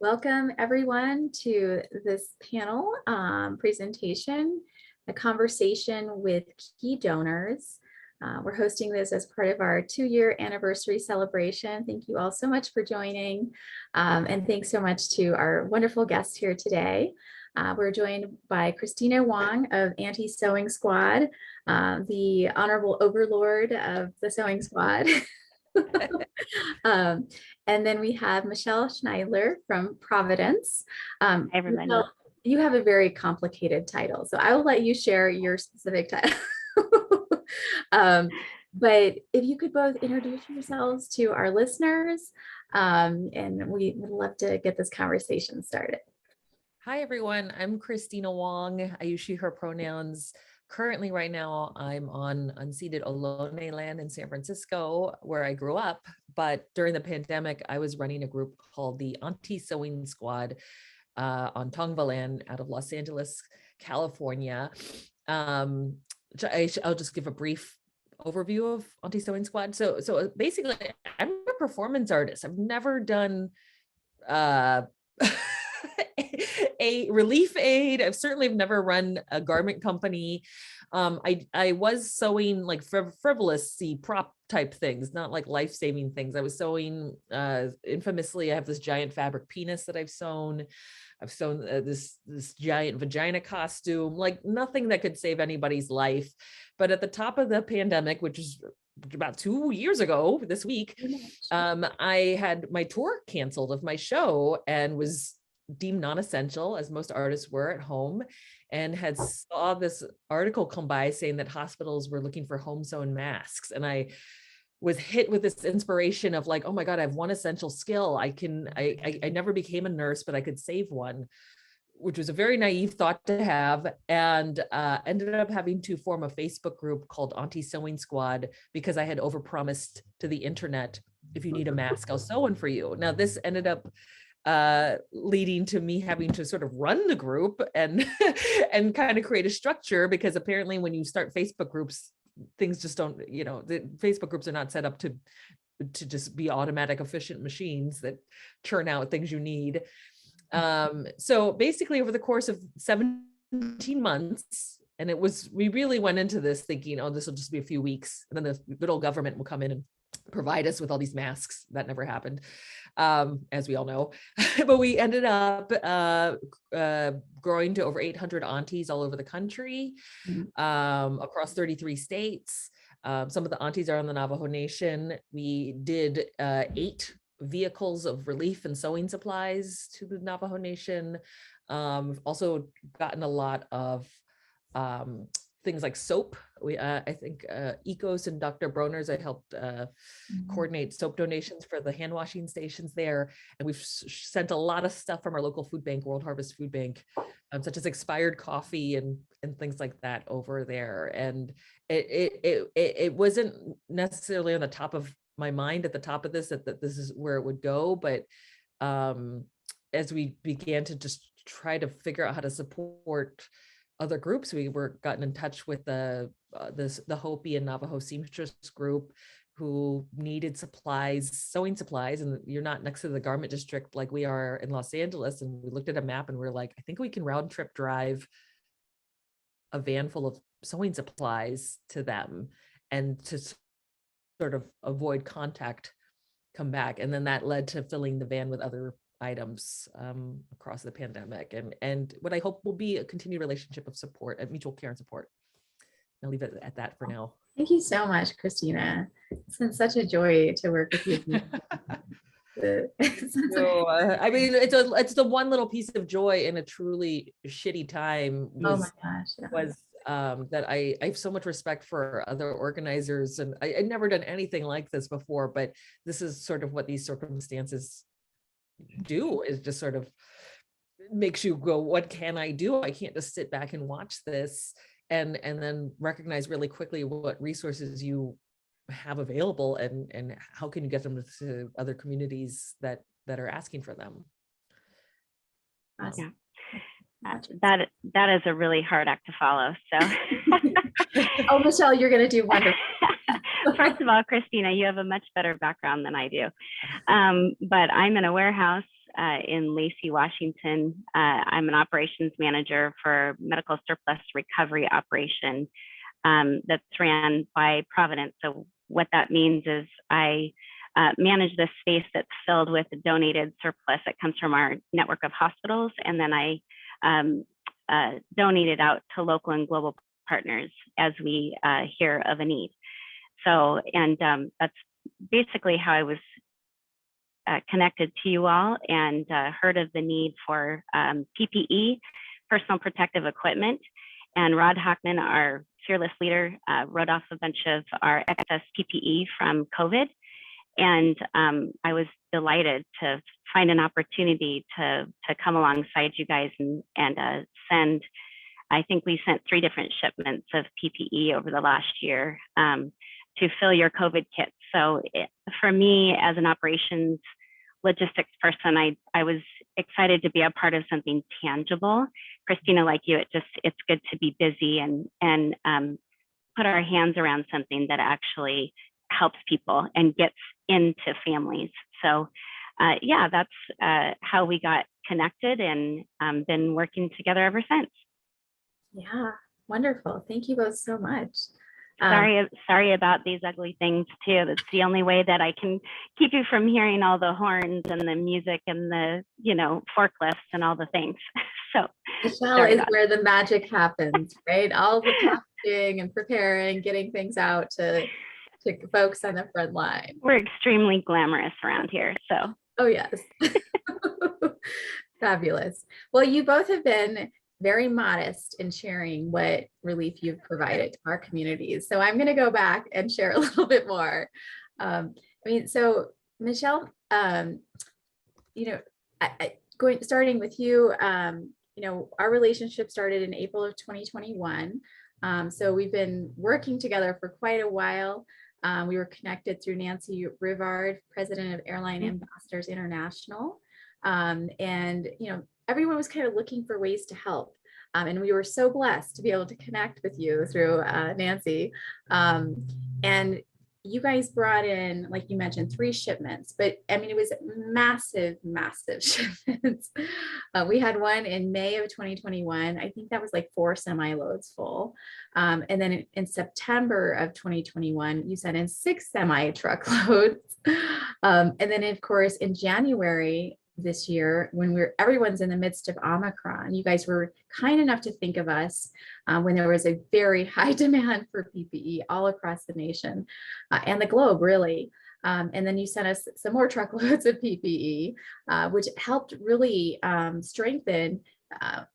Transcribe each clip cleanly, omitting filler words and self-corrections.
Welcome everyone to this panel presentation, a conversation with key donors. We're hosting this as part of our 2-year anniversary celebration. Thank you all so much for joining. And thanks so much to our wonderful guests here today. We're joined by Christina Wong of Anti-Sewing Squad, the honorable overlord of the Sewing Squad. And then we have Michelle Schneidler from Providence. Hi, everybody. Michelle, you have a very complicated title, so I will let you share your specific title. But if you could both introduce yourselves to our listeners, and we would love to get this conversation started. Hi, everyone. I'm Christina Wong. I use she, her pronouns. Currently, right now, I'm on unceded Ohlone land in San Francisco, where I grew up. But during the pandemic, I was running a group called the Anti-Sewing Squad on Tongva land out of Los Angeles, California. I'll just give a brief overview of Anti-Sewing Squad. So basically, I'm a performance artist. I've never done a relief aid. I've certainly never run a garment company. I was sewing like frivolous prop type things, not like life-saving things. I was sewing, infamously, I have this giant fabric penis that I've sewn. I've sewn this giant vagina costume, like nothing that could save anybody's life. But at the top of the pandemic, which is about 2 years ago this week, I had my tour canceled of my show and was deemed non-essential, as most artists were at home, and had saw this article come by saying that hospitals were looking for home sewn masks. And I was hit with this inspiration of like, oh my God, I have one essential skill. I never became a nurse, but I could save one, which was a very naive thought to have, and ended up having to form a Facebook group called Anti-Sewing Squad because I had overpromised to the internet, if you need a mask, I'll sew one for you. Now this ended up leading to me having to sort of run the group and and kind of create a structure, because apparently when you start Facebook groups, things just don't, the Facebook groups are not set up to just be automatic, efficient machines that churn out things you need. So basically over the course of 17 months, and we really went into this thinking, oh, this will just be a few weeks, and then the good old government will come in and provide us with all these masks. That never happened, as we all know. But we ended up growing to over 800 aunties all over the country, across 33 states. Some of the aunties are on the Navajo Nation. We did 8 vehicles of relief and sewing supplies to the Navajo Nation. Also gotten a lot of things like soap. I think Ecos and Dr. Bronner's, I helped coordinate soap donations for the hand washing stations there. And we've sent a lot of stuff from our local food bank, World Harvest Food Bank, such as expired coffee and things like that over there. And it wasn't necessarily on the top of my mind at the top of this, that this is where it would go. But as we began to just try to figure out how to support other groups, we were gotten in touch with the Hopi and Navajo seamstress group, who needed supplies, sewing supplies, and you're not next to the garment district like we are in Los Angeles. And we looked at a map and we're like, I think we can round trip drive a van full of sewing supplies to them, and to sort of avoid contact, come back. And then that led to filling the van with other items across the pandemic, and what I hope will be a continued relationship of support, of mutual care and support. I'll leave it at that for now. Thank you so much, Christina. It's been such a joy to work with you. I mean, it's the one little piece of joy in a truly shitty time. Oh my gosh, yeah. Was that I have so much respect for other organizers, and I'd never done anything like this before, but this is sort of what these circumstances do, is just sort of makes you go, what can I do? I can't just sit back and watch this, and then recognize really quickly what resources you have available, and how can you get them to other communities that are asking for them. Yeah. That is a really hard act to follow. So, oh, Michelle, you're going to do wonderful. First of all, Christina, you have a much better background than I do. But I'm in a warehouse in Lacey, Washington. I'm an operations manager for medical surplus recovery operation that's ran by Providence. So what that means is I manage this space that's filled with donated surplus that comes from our network of hospitals, and then I donate it out to local and global partners as we hear of a need. So, and that's basically how I was connected to you all, and heard of the need for PPE, personal protective equipment. And Rod Hockman, our fearless leader, wrote off a bunch of our excess PPE from COVID. And I was delighted to find an opportunity to come alongside you guys and send, I think we sent 3 different shipments of PPE over the last year to fill your COVID kits. So for me, as an operations logistics person, I was excited to be a part of something tangible. Christina, like you, it's good to be busy and put our hands around something that actually helps people and gets into families. So yeah, that's how we got connected, and been working together ever since. Yeah, wonderful. Thank you both so much. Sorry about these ugly things too. That's the only way that I can keep you from hearing all the horns and the music and the, forklifts and all the things. So Michelle is where the magic happens, right? All the packaging and preparing, getting things out to folks on the front line. We're extremely glamorous around here. So. Oh yes. Fabulous. Well, you both have been very modest in sharing what relief you've provided to our communities. So I'm going to go back and share a little bit more. So Michelle, starting with you, our relationship started in April of 2021. So we've been working together for quite a while. We were connected through Nancy Rivard, president of Airline Ambassadors International. Everyone was kind of looking for ways to help. And we were so blessed to be able to connect with you through Nancy. And you guys brought in, like you mentioned, 3 shipments, but I mean, it was massive shipments. We had one in May of 2021. I think that was like 4 semi-loads full. And then in September of 2021, you sent in 6 semi-truckloads. And then of course, in January this year, when everyone's in the midst of Omicron, you guys were kind enough to think of us when there was a very high demand for PPE all across the nation and the globe, really. And then you sent us some more truckloads of PPE, which helped really strengthen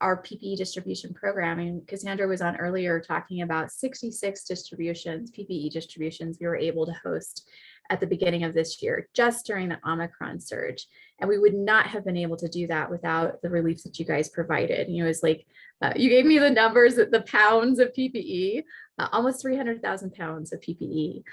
our PPE distribution program. And Cassandra was on earlier talking about 66 distributions, PPE distributions we were able to host at the beginning of this year, just during the Omicron surge. And we would not have been able to do that without the relief that you guys provided. It's like, you gave me the numbers, the pounds of PPE, almost 300,000 pounds of PPE.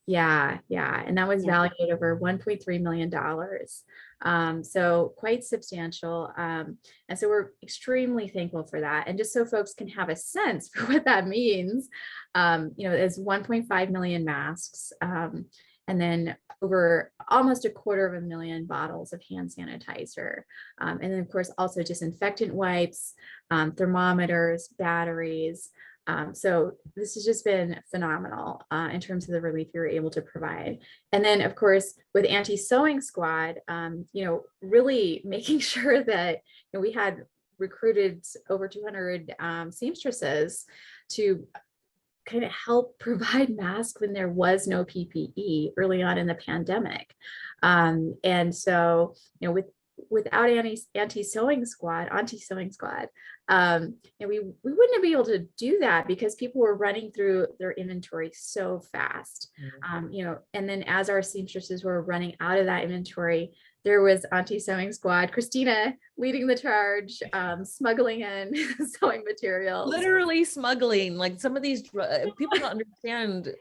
Yeah. And that was valued at over $1.3 million. So quite substantial. And so we're extremely thankful for that. And just so folks can have a sense for what that means, it's 1.5 million masks, and then over almost 250,000 bottles of hand sanitizer. And then of course, also disinfectant wipes, thermometers, batteries. So this has just been phenomenal in terms of the relief you were able to provide. And then of course, with Anti-Sewing Squad, really making sure that we had recruited over 200 seamstresses to kind of help provide masks when there was no PPE early on in the pandemic. And so, without Anti-Sewing Squad, we wouldn't be able to do that because people were running through their inventory so fast. And then as our seamstresses were running out of that inventory, there was Anti-Sewing Squad, Christina leading the charge, smuggling in sewing materials. Literally smuggling, like some of these people don't understand.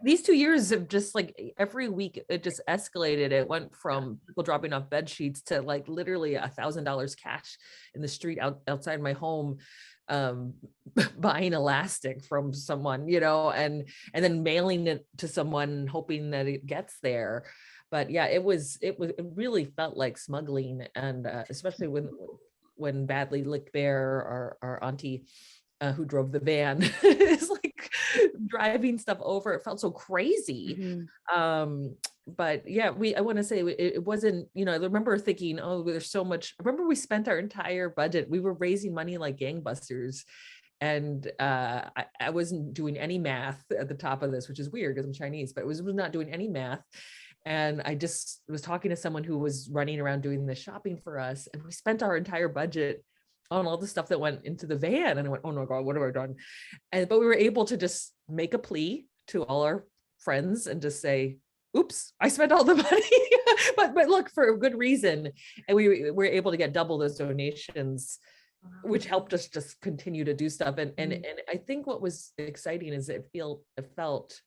These 2 years have just like every week it just escalated. It went from people dropping off bed sheets to like literally $1,000 cash in the street outside my home, buying elastic from someone, and then mailing it to someone hoping that it gets there. But yeah, it really felt like smuggling. And especially when Badly Lick Bear, our auntie, who drove the van, is like driving stuff over. It felt so crazy. But yeah, I want to say it wasn't, I remember thinking, oh, there's so much. I remember we spent our entire budget. We were raising money like gangbusters. And I wasn't doing any math at the top of this, which is weird because I'm Chinese, but was not doing any math. And I just was talking to someone who was running around doing the shopping for us. And we spent our entire budget on all the stuff that went into the van. And I went, oh my God, what have I done? But we were able to just make a plea to all our friends and just say, oops, I spent all the money, but look, for a good reason. And we were able to get double those donations, which helped us just continue to do stuff. And I think what was exciting is it felt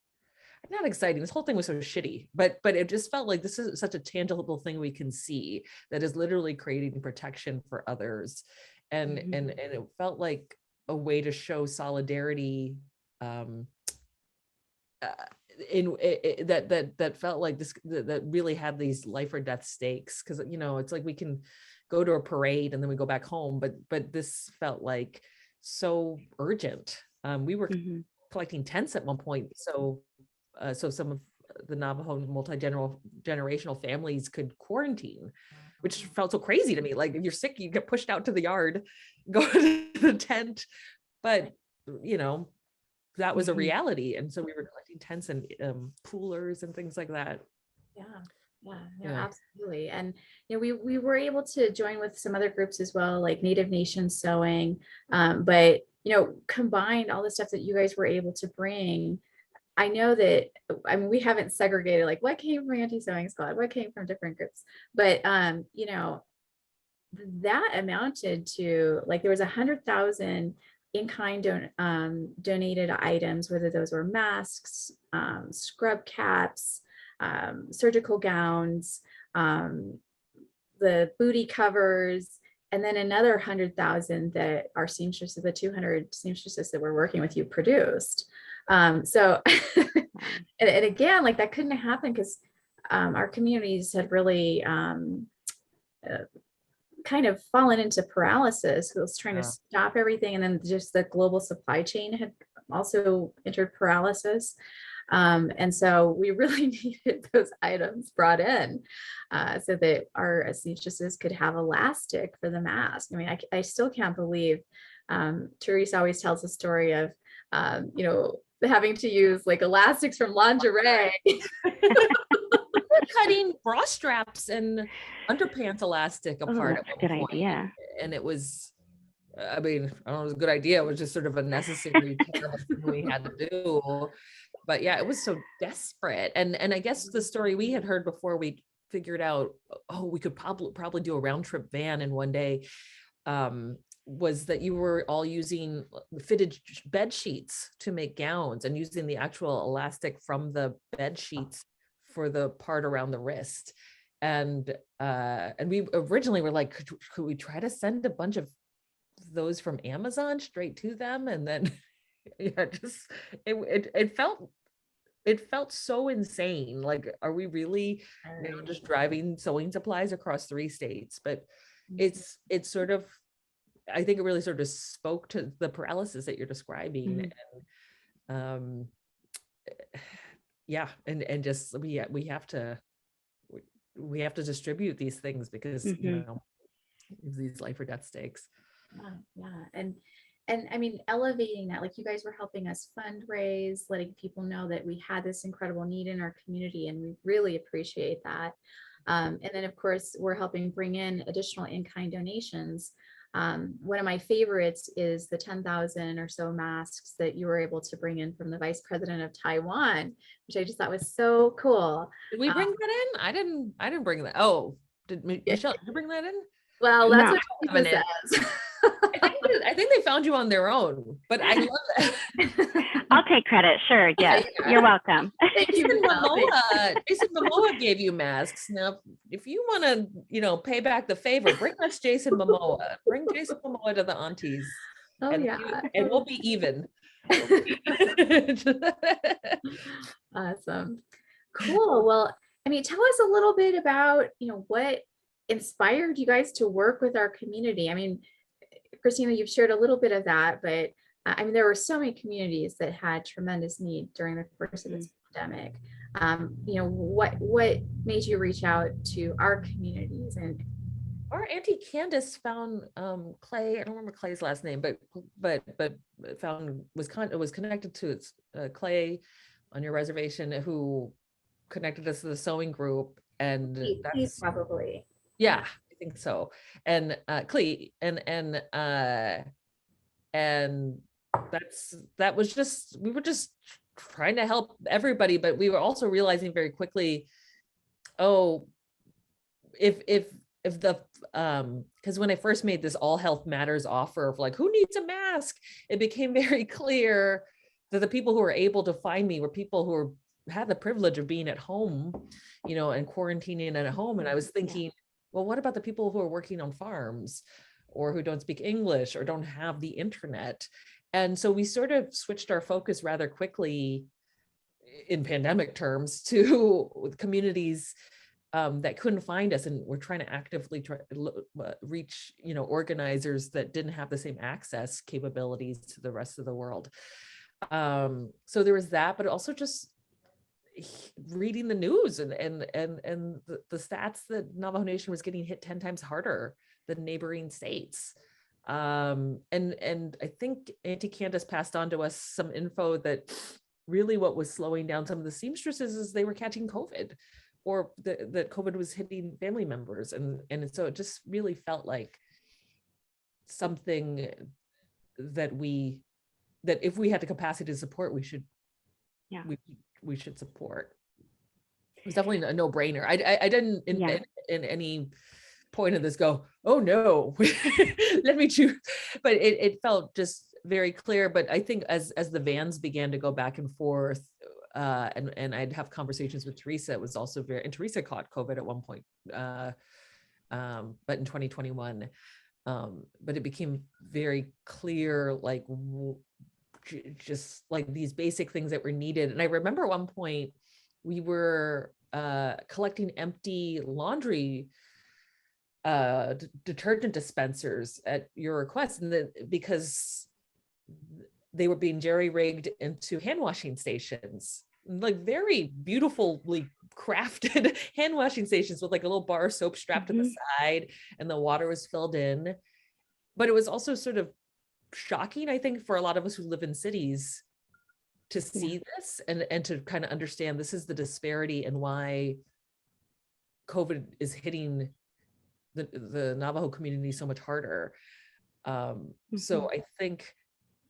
not exciting. This whole thing was so shitty, but it just felt like this is such a tangible thing we can see that is literally creating protection for others. And it felt like a way to show solidarity that felt like this, that really had these life or death stakes. Cause it's like we can go to a parade and then we go back home, but this felt like so urgent. We were collecting tents at one point. So some of the Navajo multi-generational families could quarantine, which felt so crazy to me. Like if you're sick, you get pushed out to the yard, go to the tent. But, that was a reality. And so we were collecting tents and coolers and things like that. Yeah, absolutely. And we were able to join with some other groups as well, like Native Nation Sewing, but combined all the stuff that you guys were able to bring. I know that, we haven't segregated like what came from Anti-Sewing Squad, what came from different groups, but that amounted to like there was 100,000 in-kind donated items, whether those were masks, scrub caps, surgical gowns, the booty covers, and then another 100,000 that our seamstresses, the 200 seamstresses that were working with you, produced. So, and again, like that couldn't have happened because our communities had really kind of fallen into paralysis. It was trying to stop everything, and then just the global supply chain had also entered paralysis. And so we really needed those items brought in so that our seamstresses could have elastic for the mask. I mean, I still can't believe Teresa always tells the story of, having to use like elastics from lingerie. Cutting bra straps and underpants elastic apart. That's a good idea. And it was, I don't know, it was a good idea. It was just sort of a necessary thing we had to do. But yeah, it was so desperate. And I guess the story we had heard before we figured out, we could probably do a round trip van in one day, was that you were all using fitted bed sheets to make gowns and using the actual elastic from the bed sheets for the part around the wrist. And we originally were like, could we try to send a bunch of those from Amazon straight to them? And then it felt so insane. Like, are we really just driving sewing supplies across 3 states? But it's sort of, I think it really sort of spoke to the paralysis that you're describing. And and just we have to distribute these things because these life or death stakes. And I mean, elevating that, like you guys were helping us fundraise, letting people know that we had this incredible need in our community, and we really appreciate that. And then of course we're helping bring in additional in-kind donations. One of my favorites is the 10,000 or so masks that you were able to bring in from the Vice President of Taiwan, which I just thought was so cool. Did we bring that in? I didn't bring that. Oh, Michelle, did you bring that in? Well, that's what Teresa says. I think they found you on their own, but I love that. I'll take credit. Sure. Yes. You're welcome. Jason Momoa gave you masks. Now, if you want to, pay back the favor, bring us Jason Momoa. Bring Jason Momoa to the aunties. And we'll be even. Awesome. Cool. Well, I mean, tell us a little bit about, what inspired you guys to work with our community. I mean, Christina, you've shared a little bit of that, but I mean, there were so many communities that had tremendous need during the course of this pandemic. What made you reach out to our communities? And our Auntie Candace found Clay. I don't remember Clay's last name, but found was connected to its Clay on your reservation, who connected us to the sewing group, and he's that's probably, yeah, I think so. And Clay and that was just, we were just trying to help everybody, but we were also realizing very quickly, oh, if the because when I first made this all health matters offer of like, who needs a mask, it became very clear that the people who were able to find me were people who had the privilege of being at home, and quarantining at home. And I was thinking, well, what about the people who are working on farms, or who don't speak English, or don't have the internet? And so we sort of switched our focus rather quickly in pandemic terms to communities that couldn't find us, and we're trying to actively reach, organizers that didn't have the same access capabilities to the rest of the world. So there was that, but also just reading the news and the stats that Navajo Nation was getting hit 10 times harder than neighboring states. And I think Auntie Candace passed on to us some info that really what was slowing down some of the seamstresses is they were catching COVID, or that COVID was hitting family members. And so it just really felt like something that if we had the capacity to support, we should support. It was definitely a no-brainer. I didn't in any point of this go, oh no, let me choose. But it felt just very clear. But I think as the vans began to go back and forth, and I'd have conversations with Teresa, it was also and Teresa caught COVID at one point, but in 2021. But it became very clear, like just like these basic things that were needed. And I remember at one point we were collecting empty laundry detergent dispensers at your request, and because they were being jerry-rigged into hand washing stations, like very beautifully crafted hand washing stations with like a little bar of soap strapped to the side, and the water was filled in. But it was also sort of shocking, I think, for a lot of us who live in cities to see this and to kind of understand this is the disparity and why COVID is hitting the Navajo community so much harder. So I think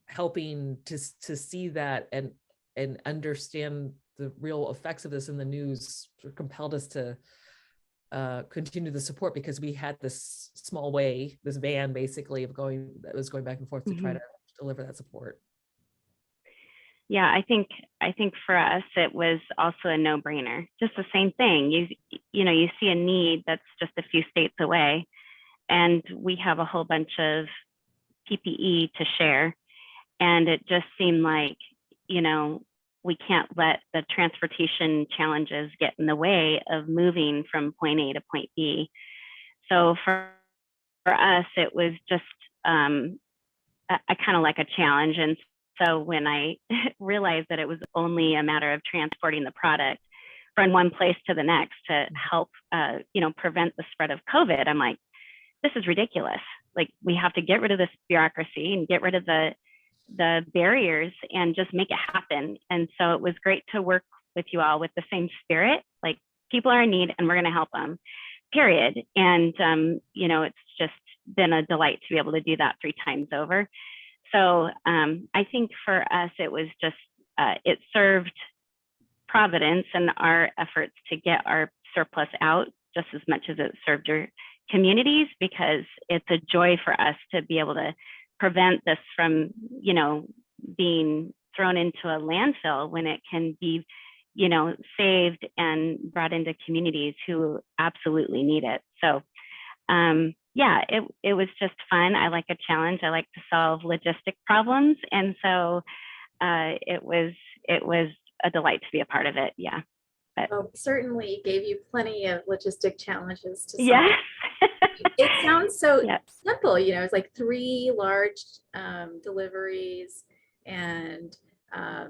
helping to see that and understand the real effects of this in the news sort of compelled us to continue the support, because we had this this van basically that was going back and forth to try to deliver that support. Yeah, I think for us it was also a no-brainer. Just the same thing. You see a need that's just a few states away, and we have a whole bunch of PPE to share, and it just seemed like we can't let the transportation challenges get in the way of moving from point A to point B. So for us, it was just a kind of like a challenge. And so when I realized that it was only a matter of transporting the product from one place to the next to help, prevent the spread of COVID, I'm like, this is ridiculous. Like, we have to get rid of this bureaucracy and get rid of the barriers and just make it happen. And so it was great to work with you all with the same spirit, like people are in need and we're going to help them, period. And, it's just been a delight to be able to do that 3 times over. So I think for us, it was just, it served Providence and our efforts to get our surplus out just as much as it served your communities, because it's a joy for us to be able to prevent this from, being thrown into a landfill when it can be, saved and brought into communities who absolutely need it. So it was just fun. I like a challenge. I like to solve logistic problems. And so it was a delight to be a part of it. Yeah. But Well, certainly gave you plenty of logistic challenges to solve. yes. It sounds so Yes. simple, you know, it's like 3 large deliveries and,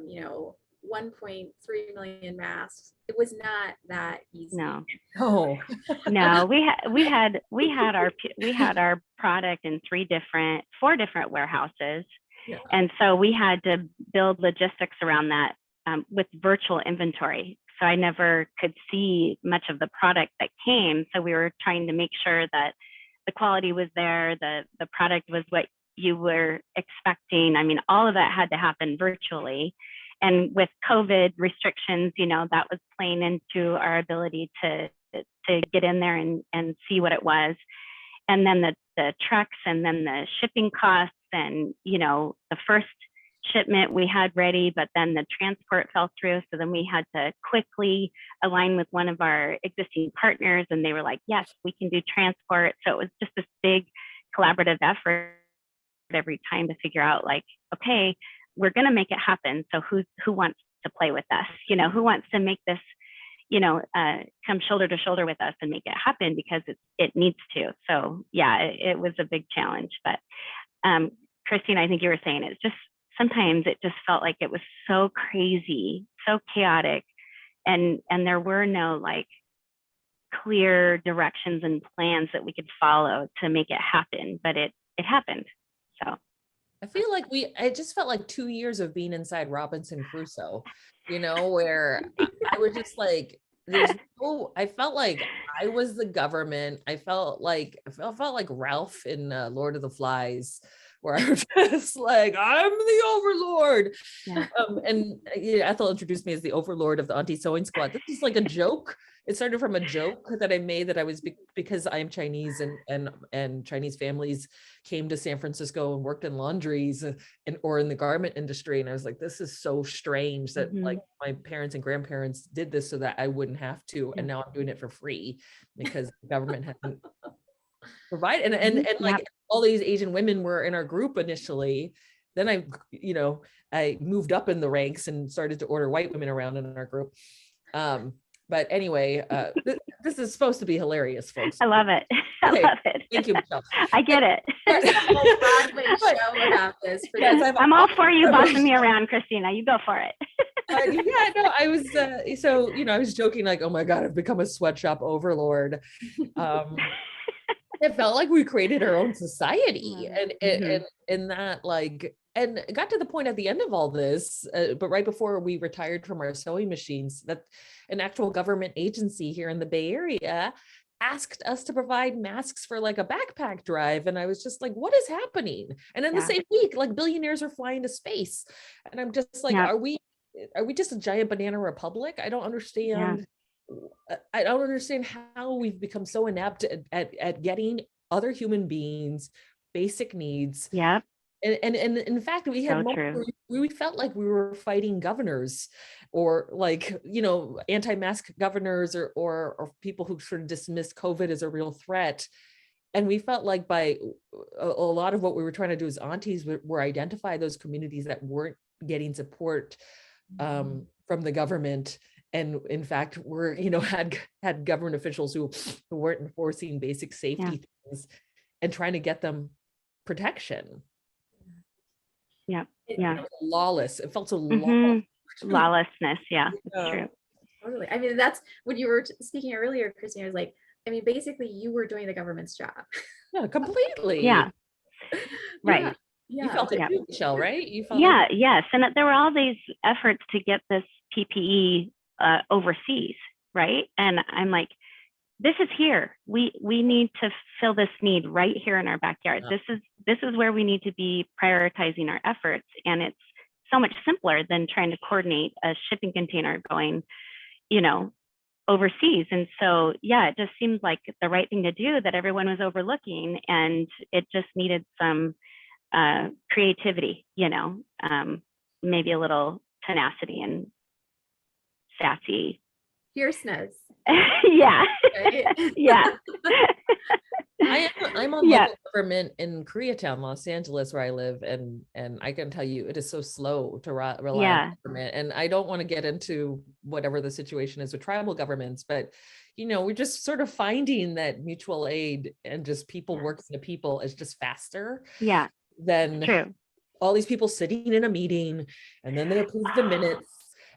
you know, 1.3 million masks. It was not that easy. No. Oh, No, we had our product in 4 different warehouses. yeah. And so we had to build logistics around that with virtual inventory. So I never could see much of the product that came. So we were trying to make sure that the quality was there, the product was what you were expecting. I mean, all of that had to happen virtually. And with COVID restrictions, you know, that was playing into our ability to get in there and see what it was. And then the trucks and then the shipping costs and, you know, the first shipment we had ready, but then the transport fell through. So then we had to quickly align with one of our existing partners and they were like, yes, we can do transport. So it was just this big collaborative effort every time to figure out like, okay, we're going to make it happen. So who wants to play with us? You know, who wants to make this, you know, come shoulder to shoulder with us and make it happen because it needs to. So yeah, it was a big challenge. But Christine, I think you were saying it's just sometimes it just felt like it was so crazy, so chaotic, and there were no like clear directions and plans that we could follow to make it happen. But it happened. So. I feel like it just felt like 2 years of being inside Robinson Crusoe, you know, where I was just like, I felt like I was the government. I felt like Ralph in Lord of the Flies, where I was just like, I'm the overlord. Yeah. And Ethel introduced me as the overlord of the Auntie Sewing Squad. This is like a joke. It started from a joke that I made that I was because I'm Chinese and Chinese families came to San Francisco and worked in laundries or in the garment industry. And I was like, this is so strange that like my parents and grandparents did this so that I wouldn't have to. And now I'm doing it for free because the government hasn't provided. And like all these Asian women were in our group initially. Then I moved up in the ranks and started to order white women around in our group. But anyway, this is supposed to be hilarious, folks. I love it. I love it. Thank you, Michelle. I get it. Whole Broadway show about this. I'm all for you bossing me around, Christina. You go for it. I was I was joking like, oh my God, I've become a sweatshop overlord. It felt like we created our own society, and that like. And it got to the point at the end of all this, but right before we retired from our sewing machines, that an actual government agency here in the Bay Area asked us to provide masks for like a backpack drive. And I was just like, what is happening? And in the same week, like billionaires are flying to space. And I'm just like, are we just a giant banana republic? I don't understand. I don't understand how we've become so inept at getting other human beings basic needs. Yeah. And in fact, we had we felt like we were fighting governors or like, anti-mask governors or people who sort of dismissed COVID as a real threat. And we felt like by a lot of what we were trying to do as aunties were identify those communities that weren't getting support from the government. And in fact, had government officials who weren't enforcing basic safety things and trying to get them protection. Yeah. It felt lawless. It felt so lawless. Lawlessness. Yeah, that's true. Totally. I mean, that's when you were speaking earlier, Christina, was like, I mean, basically you were doing the government's job. Yeah, completely. Yeah. Right. You felt it too, Michelle, right? You felt yes. And there were all these efforts to get this PPE overseas, right? And I'm like, this is here. We need to fill this need right here in our backyard. Yeah. This is where we need to be prioritizing our efforts. And it's so much simpler than trying to coordinate a shipping container going, overseas. And so, it just seemed like the right thing to do that everyone was overlooking. And it just needed some creativity, maybe a little tenacity and sassy. Fierceness. Yeah. Right? Yeah. I'm on Yeah. local government in Koreatown, Los Angeles, where I live, and I can tell you it is so slow to rely Yeah. on government. And I don't want to get into whatever the situation is with tribal governments, but we're just sort of finding that mutual aid and just people working to people is just faster Yeah. than True. all these people sitting in a meeting, and then they approve the minutes,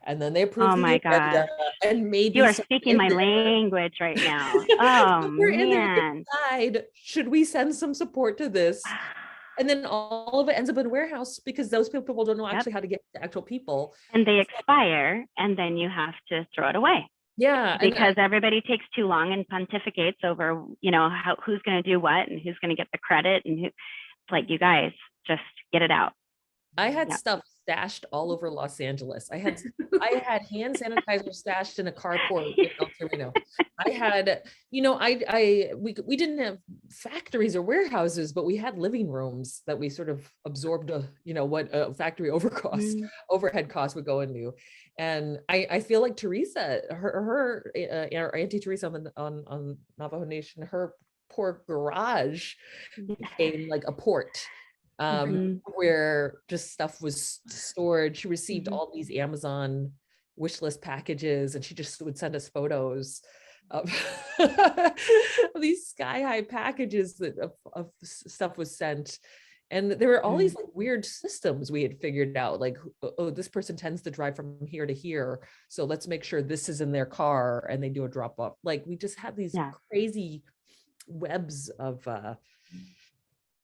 and then they approve Oh the my agenda, gosh. and maybe You are somewhere speaking in my there, language right now. Oh somewhere in there they man. decide, should we send some support to this? And then all of it ends up in a warehouse because those people don't know Yep. actually how to get to actual people. And they expire, and then you have to throw it away. Yeah. Because everybody takes too long and pontificates over, who's going to do what and who's going to get the credit, and who. It's like, you guys just get it out. I had Yeah. stuff stashed all over Los Angeles. I had hand sanitizer stashed in a carport in El Torino. I had, we didn't have factories or warehouses, but we had living rooms that we sort of absorbed, what a factory overhead cost would go into. And I feel like Teresa, her Auntie Teresa on Navajo Nation, her poor garage became like a port. Where just stuff was stored. She received all these Amazon wish list packages, and she just would send us photos of these sky high packages of stuff was sent. And there were all these like weird systems we had figured out, like, oh, this person tends to drive from here to here, so let's make sure this is in their car, and they do a drop off. Like, we just had these crazy webs of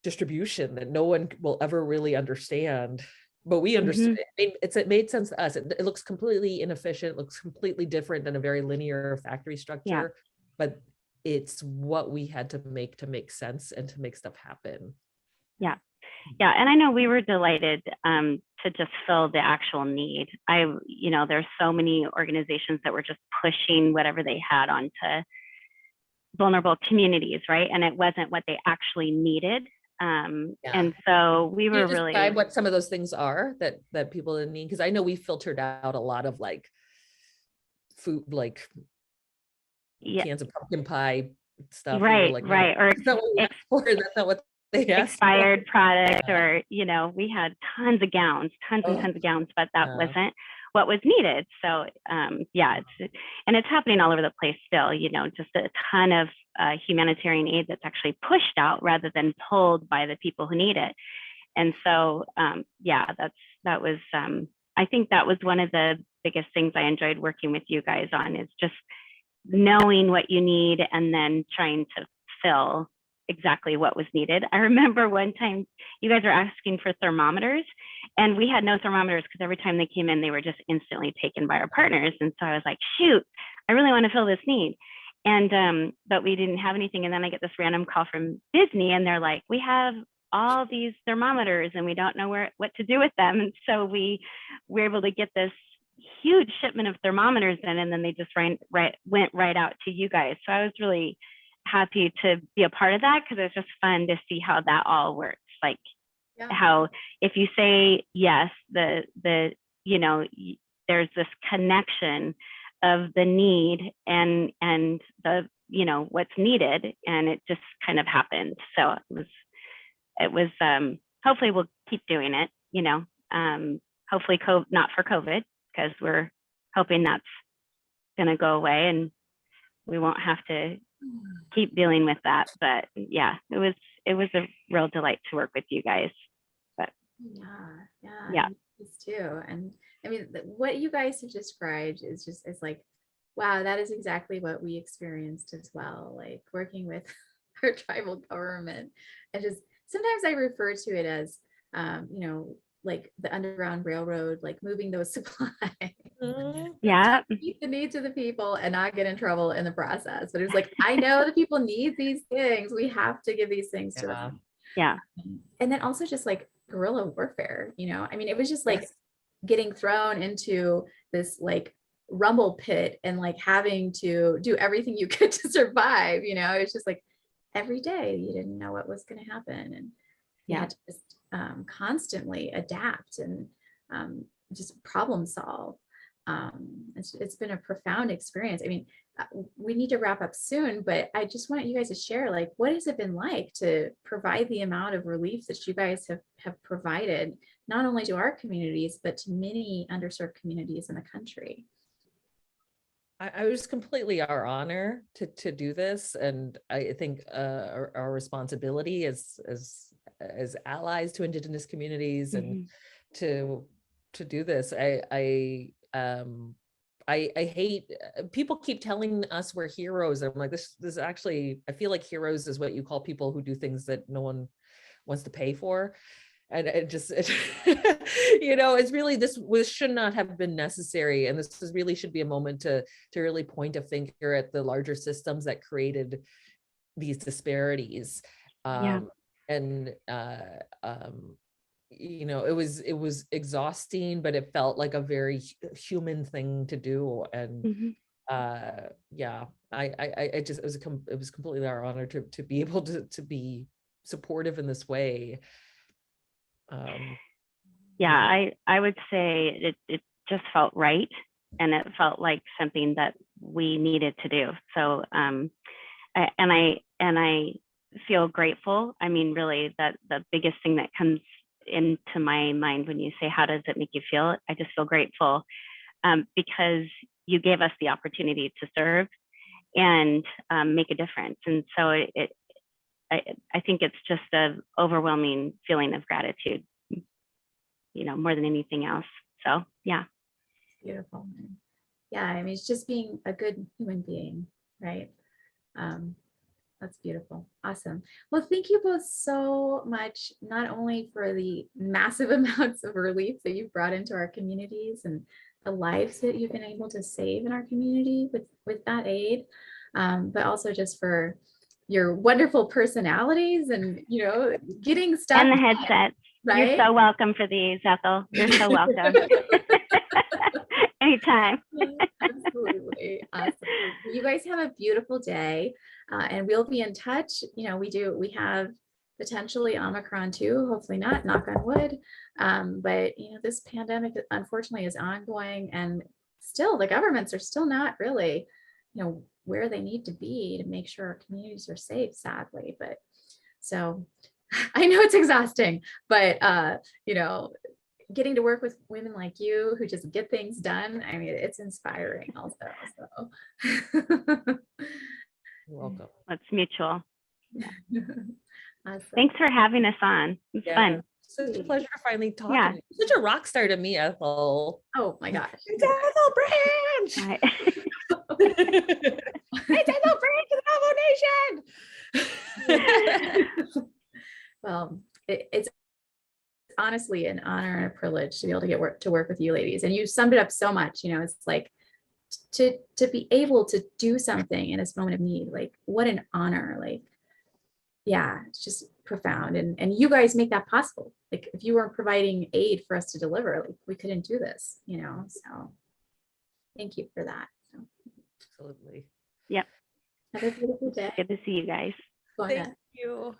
distribution that no one will ever really understand, but we understood it. It made sense to us. It looks completely inefficient, looks completely different than a very linear factory structure, but it's what we had to make sense and to make stuff happen. Yeah. And I know we were delighted to just fill the actual need. There's so many organizations that were just pushing whatever they had onto vulnerable communities, right? And it wasn't what they actually needed. And so we were really. Describe what some of those things are that people didn't need, because I know we filtered out a lot of like food, like cans of pumpkin pie stuff. Right, like, right. Or that's not what they asked expired product, or we had tons of gowns, tons and tons of gowns, but that wasn't what was needed. So it's happening all over the place still, just a ton of humanitarian aid that's actually pushed out rather than pulled by the people who need it. And so that was I think that was one of the biggest things I enjoyed working with you guys on, is just knowing what you need and then trying to fill exactly what was needed. I remember one time you guys were asking for thermometers, and we had no thermometers because every time they came in, they were just instantly taken by our partners. And so I was like, shoot, I really want to fill this need. And but we didn't have anything. And then I get this random call from Disney, and they're like, we have all these thermometers and we don't know what to do with them. And so we were able to get this huge shipment of thermometers in, and then they just went right out to you guys. So I was really happy to be a part of that, because it's just fun to see how that all works. Like how if you say yes, there's this connection of the need and the what's needed, and it just kind of happened. So it was hopefully we'll keep doing it, hopefully not for COVID, because we're hoping that's going to go away and we won't have to keep dealing with that. But yeah, it was a real delight to work with you guys. But yeah, too. And I mean, what you guys have described is like, wow, that is exactly what we experienced as well. Like working with our tribal government, and just sometimes I refer to it as, like the Underground Railroad, like moving those supplies. Meet the needs of the people and not get in trouble in the process. But it was like, I know the people need these things. We have to give these things to them. Yeah. And then also just like guerrilla warfare, I mean, it was just like getting thrown into this like rumble pit and like having to do everything you could to survive. It's just like every day you didn't know what was going to happen, and you had to just constantly adapt and just problem solve. It's been a profound experience. I mean, we need to wrap up soon, but I just want you guys to share, like, what has it been like to provide the amount of relief that you guys have provided, not only to our communities, but to many underserved communities in the country? I was completely our honor to do this, and I think our responsibility as allies to Indigenous communities and to do this. I hate people keep telling us we're heroes. I'm like, this actually, I feel like heroes is what you call people who do things that no one wants to pay for. And you know, it's really, this should not have been necessary. And this really should be a moment to really point a finger at the larger systems that created these disparities. And you know, it was exhausting, but it felt like a very human thing to do. And yeah, I just, it was completely our honor to be able to be supportive in this way. Yeah, I would say it just felt right, and it felt like something that we needed to do. So I feel grateful. I mean, really, that the biggest thing that comes into my mind when you say, how does it make you feel? I just feel grateful because you gave us the opportunity to serve and make a difference. And so I think it's just an overwhelming feeling of gratitude, you know, more than anything else. So, yeah. Beautiful. Yeah, I mean, it's just being a good human being, right? That's beautiful. Awesome. Well, thank you both so much, not only for the massive amounts of relief that you've brought into our communities and the lives that you've been able to save in our community with that aid, but also just for your wonderful personalities and, you know, getting stuff. And the headsets. Right? You're so welcome for these, Ethel. You're so welcome. Anytime. Absolutely. Awesome. You guys have a beautiful day, and we'll be in touch. You know, we have potentially Omicron too, hopefully not, knock on wood. But you know, this pandemic unfortunately is ongoing, and still the governments are still not really, you know, where they need to be to make sure our communities are safe, sadly. But so I know it's exhausting, but you know, getting to work with women like you who just get things done, I mean, it's inspiring also. So you're welcome. It's mutual. Awesome. Thanks for having us on. It's fun. It's such a pleasure to finally talk. Yeah. You're such a rock star to me, Ethel. Oh my gosh. It's Ethel Branch. It's Ethel Branch of the Nation. Well, it's honestly an honor and a privilege to be able to get to work with you ladies. And you summed it up so much. You know, it's like to be able to do something in this moment of need, like what an honor. Like, yeah, it's just profound. And you guys make that possible. Like if you weren't providing aid for us to deliver, like we couldn't do this, you know. So thank you for that. So. Absolutely. Yep. Have a beautiful day. Good to see you guys. Thank you.